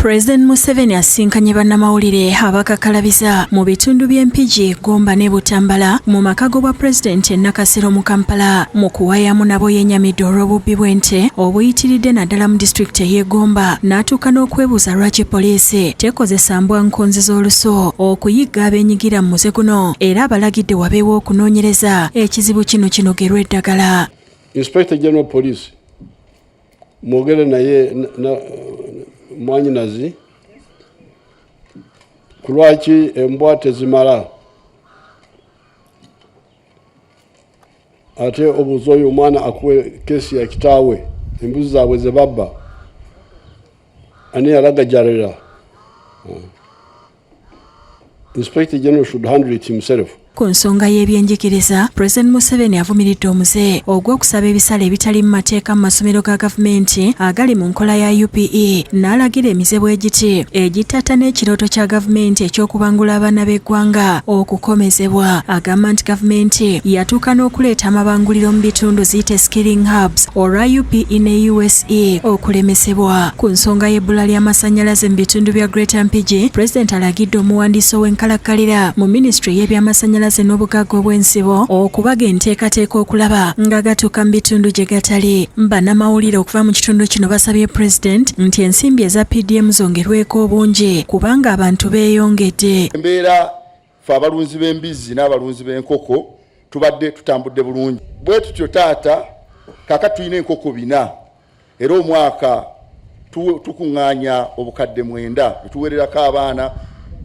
Pulezidenti Museveni asinkanye bannamawulire abakakalabiza mu bitundu by'Empigi, Gomba ne Butambala mu makago bwa Pulezidenti Nakasero mu Kampala mu kuwayamu nabo yennyamidde olw'obubbi bw'ente obuyitiridde naddala mu disitulikiti ey'e Gomba n'atuuka n'okwebuuza lwaki poliisi tekozesa mbwankonzi z'oluso okuyigga abenyigira mu muze guno era abalagidde wabeewo okunoonyereza ekizibu kino kinogerwa eddagala. Inspector General Police mwogere naye mwanyinazi ku lwaki embwa tezimala ate obuuza oyo omwana akuwe kesi ya kitaawe embuzi zaabwe ze babba ani yalagajalira. Inspector General should handle it himself. Ku nsonga y'ebyenjigiriza, Pulezidenti Museveni avumiridde omuze ogw'okusaba ebisale ebitali mu mateeka mu masomero ga gavumenti agali mu nkola ya UPE n'alagira emize bw'egiti egittata n'ekirooto kya gavumenti eky'okubangula abaana b'eggwanga okukomezebwa. Agamba nti gavumenti yatuuka n'okuleeta amabanguliro mu bitundu ziyite skilling hubs olwa UPE ne USE okulemesebwa. Ku nsonga y'ebbula ly'amasannyalaze mu bitundu bya Greater Mpigi, Pulezidenti alagidde omuwandiisi w'enkalakkalira mu minisitule y'ebyamasannyalaze n'obugagga obw'ensibo okubaga enteekateeka okulaba nga gatuuka mu bitundu gye gatali. Bannamawulire okuva mu kitundu kino basabye Pulezidenti nti ensimbi eza PDM zongerweko obungi kubanga abantu beeyongedde. Embeera fe abalunzi b'embizzi n'abalunzi b'enkoko tubadde tutambudde bulungi bwe tutyo taata kaka tulina enkoko 4 era omwaka tukuŋŋaanya obukadde 9 tuweererako abaana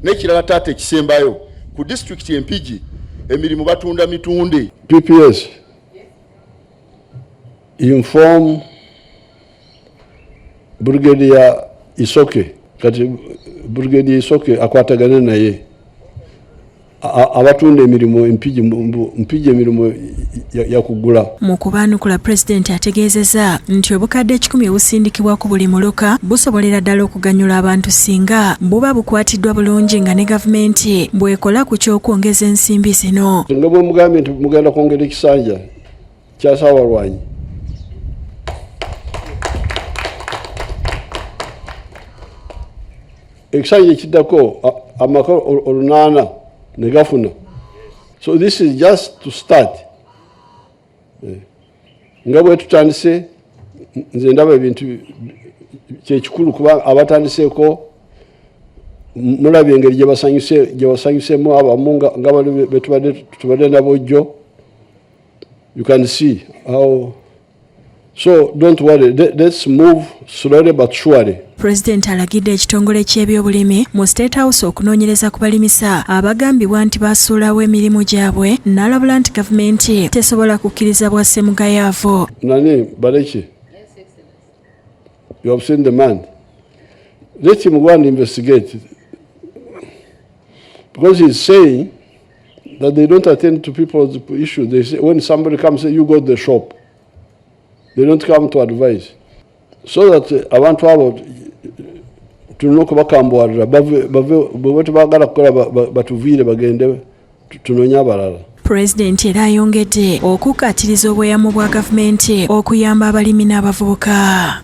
n'ekirala taata ekisembayo ku district Mpigi emirimu batunda mitunde. PPS inform Brigadier Isoke kati Brigadier Isoke akwatagana naye abatunda emirimu Mpigi emirimu yakugula. Mu kubaanukula Pulezidenti ategeezezza nti obukadde 10 obusindikibwa ku buli muluka busobolera ddala okuganyula abantu singa buba bukwatiddwa bulungi nga ne gavumenti bw'ekola ku ky'okwongeza ensimbi zino. Nga bwe mugambye nti mugenda kwongera ekisanja kya Ssaawalwanyi ekisanja ekiddako amaka 8 negafuna. So this is just to start. Nga bwe tutandise nze ndaba ebintu kyekikulu kuba abatandiseeko mulabye engeri gye basanyusemu abamu nga bali betubadde nabojjo. You can see how. So don't worry, let's move slowly but surely. Pulezidenti alagidde ekitongole ky'ebyobulimi mu State House okunoonyereza ku balimisa abagambibwa nti basuulawo emirimu gyabwe n'alabula nti gavumenti tesobola kukkiriza bwasse mugayaavu. Nani Baleki? You have seen the man. Let him go and investigate. Because he's saying that they don't attend to people's issues. They say, when somebody comes, say, you go to the shop. They don't come to advise. So that abantu abo tulina okubakambwarira bwe tebagala kukola batuviire bagende tunoonye abalala. Pulezidenti era ayongedde okukkatiriza obweyamo bwa gavumenti okuyamba abalimi n'abavubuka.